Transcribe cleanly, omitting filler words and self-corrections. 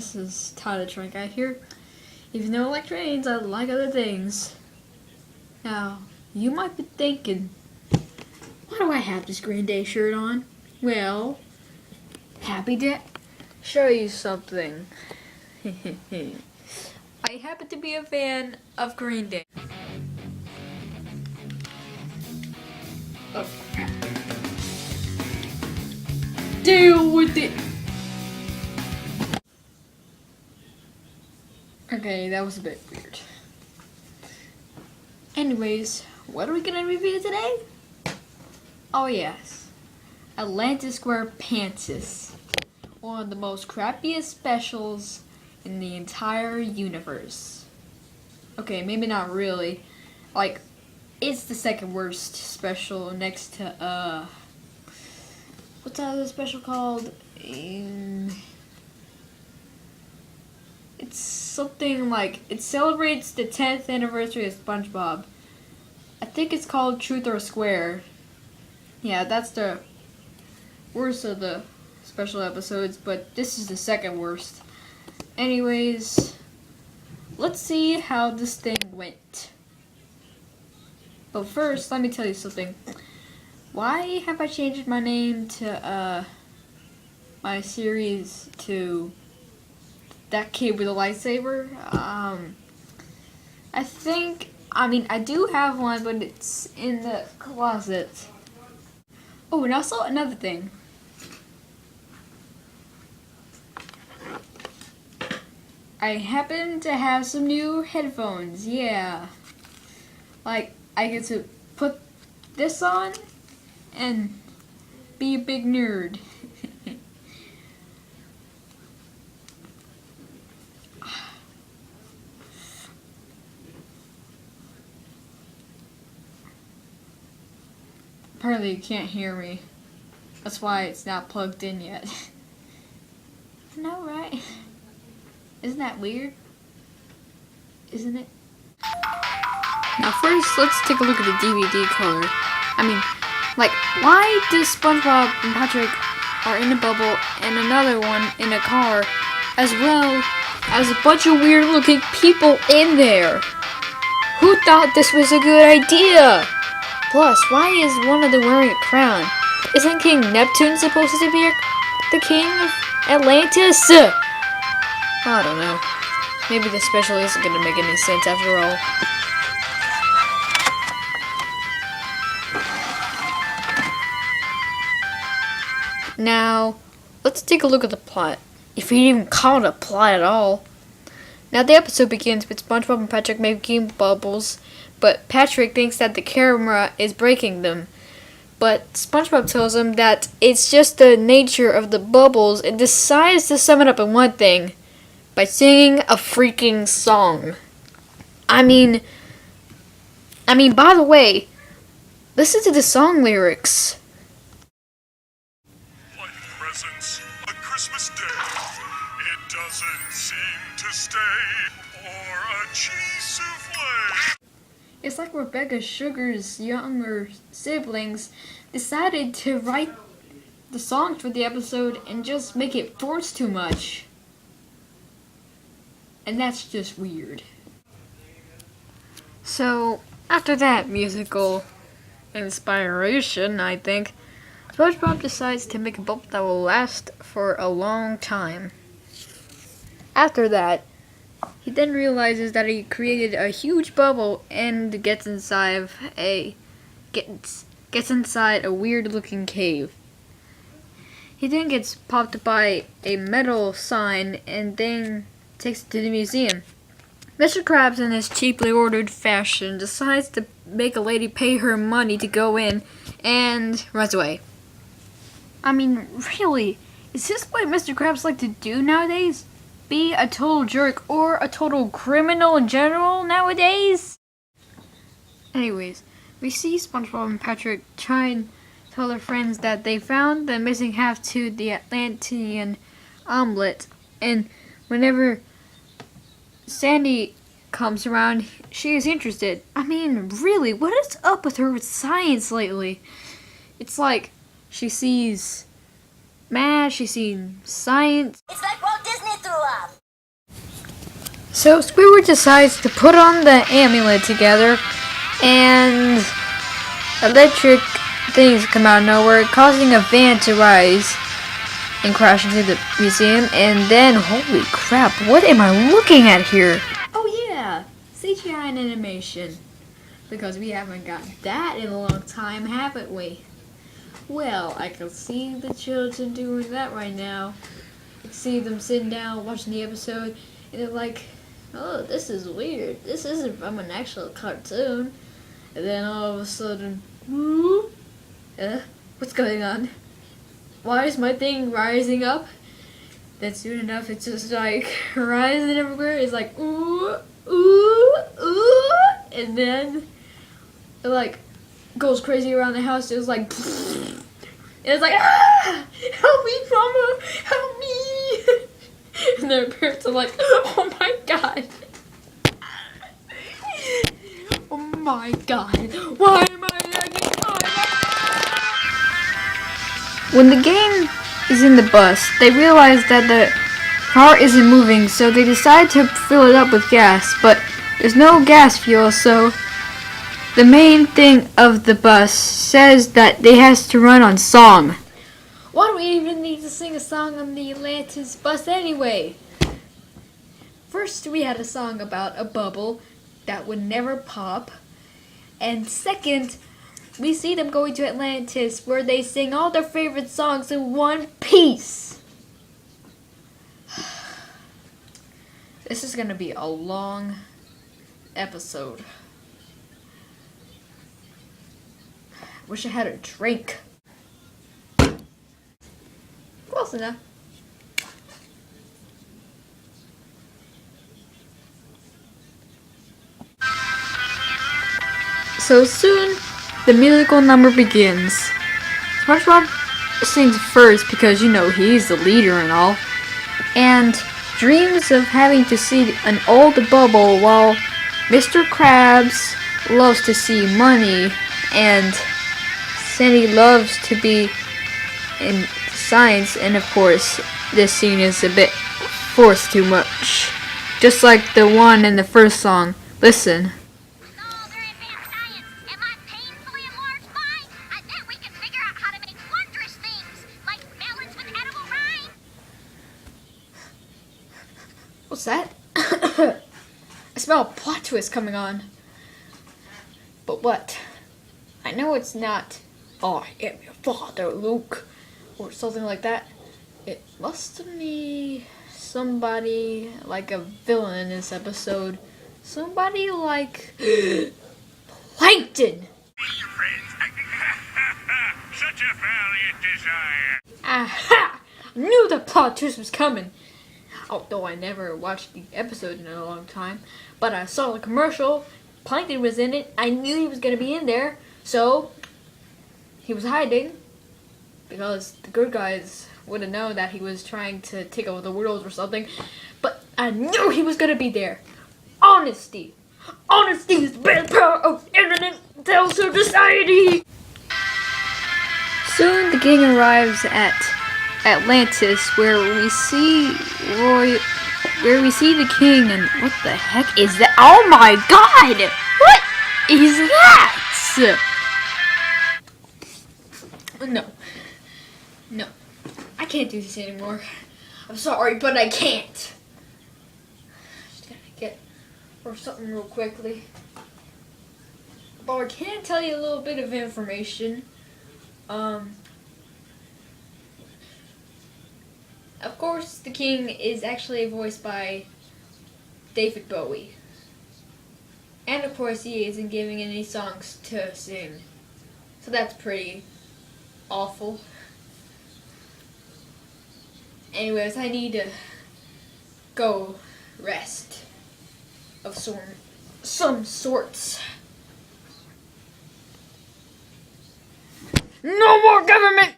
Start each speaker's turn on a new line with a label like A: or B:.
A: this is Thetrainguy here. Even though I like trains, I like other things. Now, you might be thinking, why do I have this Green Day shirt on? Well, happy to show you something. I happen to be a fan of Green Day. Oh, crap. Deal with it! Okay, that was a bit weird. Anyways, what are we gonna review today? Oh yes, Atlantis Squarepantis. One of the most crappiest specials in the entire universe. Okay, maybe not really. Like, it's the second worst special next to, what's that other special called? It's something like, it celebrates the 10th anniversary of SpongeBob. I think it's called Truth or Square. Yeah, that's the worst of the special episodes, but this is the second worst. Anyways, let's see how this thing went. But first, let me tell you something. Why have I changed my name to, my series to That Kid with a Lightsaber? I do have one, but it's in the closet. Oh, and also another thing. I happen to have some new headphones, yeah. Like, I get to put this on and be a big nerd. Apparently you can't hear me. That's why it's not plugged in yet. No, right? Isn't that weird? Isn't it? Now first, let's take a look at the DVD color. Why does SpongeBob and Patrick are in a bubble and another one in a car, as well as a bunch of weird looking people in there? Who thought this was a good idea? Plus, why is one of them wearing a crown? Isn't King Neptune supposed to be the king of Atlantis? I don't know. Maybe the special isn't going to make any sense after all. Now, let's take a look at the plot. If you even call it a plot at all. Now, the episode begins with SpongeBob and Patrick making bubbles, but Patrick thinks that the camera is breaking them. But SpongeBob tells him that it's just the nature of the bubbles and decides to sum it up in one thing. By singing a freaking song. I mean, by the way, listen to the song lyrics.
B: Like presents on Christmas Day, it doesn't seem to stay, or a cheese souffle.
A: It's like Rebecca Sugar's younger siblings decided to write the songs for the episode and just make it force too much. And that's just weird. So, after that musical inspiration, I think, SpongeBob decides to make a bubble that will last for a long time. After that, he then realizes that he created a huge bubble and gets inside a weird-looking cave. He then gets popped by a metal sign and then takes it to the museum. Mr. Krabs, in his cheaply ordered fashion, decides to make a lady pay her money to go in and runs away. Really? Is this what Mr. Krabs like to do nowadays? Be a total jerk or a total criminal in general nowadays? Anyways, we see SpongeBob and Patrick try and tell their friends that they found the missing half to the Atlantean omelet, and whenever Sandy comes around, she is interested. Really, what is up with her with science lately? It's like she sees math, she sees science.
C: It's like Walt Disney threw up.
A: So Squidward decides to put on the amulet together, and electric things come out of nowhere, causing a van to rise and crash into the museum. And then, holy crap, what am I looking at here? Oh yeah, CGI and animation. Because we haven't got that in a long time, haven't we? Well, I can see the children doing that right now. I can see them sitting down watching the episode, and they're like, oh, this is weird. This isn't from an actual cartoon. And then all of a sudden, what's going on? Why is my thing rising up? Then soon enough, it's just like rising everywhere. It's like, ooh, ooh, ooh. And then it like goes crazy around the house. It was like, and it's like, ah, help me, mama, help me. And their parents are like, oh my god. Oh my god. Why am I lagging? When the gang is in the bus, they realize that the car isn't moving, so they decide to fill it up with gas, but there's no gas fuel, so the main thing of the bus says that they has to run on song. Why do we even need to sing a song on the Atlantis bus anyway? First, we had a song about a bubble that would never pop. And second, we see them going to Atlantis where they sing all their favorite songs in one piece. This is gonna be a long episode. Wish I had a drink. Close enough. So soon, the musical number begins. SpongeBob sings first because, you know, he's the leader and all, and dreams of having to see an old bubble, while Mr. Krabs loves to see money, and Sandy loves to be in science, and of course, this scene is a bit forced too much. Just like the one in the first song. Listen. What's that? I smell a plot twist coming on. But what? I know it's not, oh, I am your father, Luke, or something like that. It must be somebody like a villain in this episode. Somebody like Plankton.
B: Such a valiant desire.
A: Aha! I knew the plot twist was coming. Although I never watched the episode in a long time, but I saw the commercial. Plankton was in it. I knew he was going to be in there, so he was hiding because the good guys would have known that he was trying to take over the world or something. But I knew he was going to be there. Honesty. Honesty is the best power of internet social society. Soon the gang arrives at Atlantis, where we see the king, and what the heck is that? Oh my god! What is that? No, I can't do this anymore. I'm sorry, but I can't. Just gotta get or something real quickly. But I can tell you a little bit of information. Of course, the king is actually voiced by David Bowie. And of course, he isn't giving any songs to sing. So that's pretty awful. Anyways, I need to go rest of some sorts. No more government!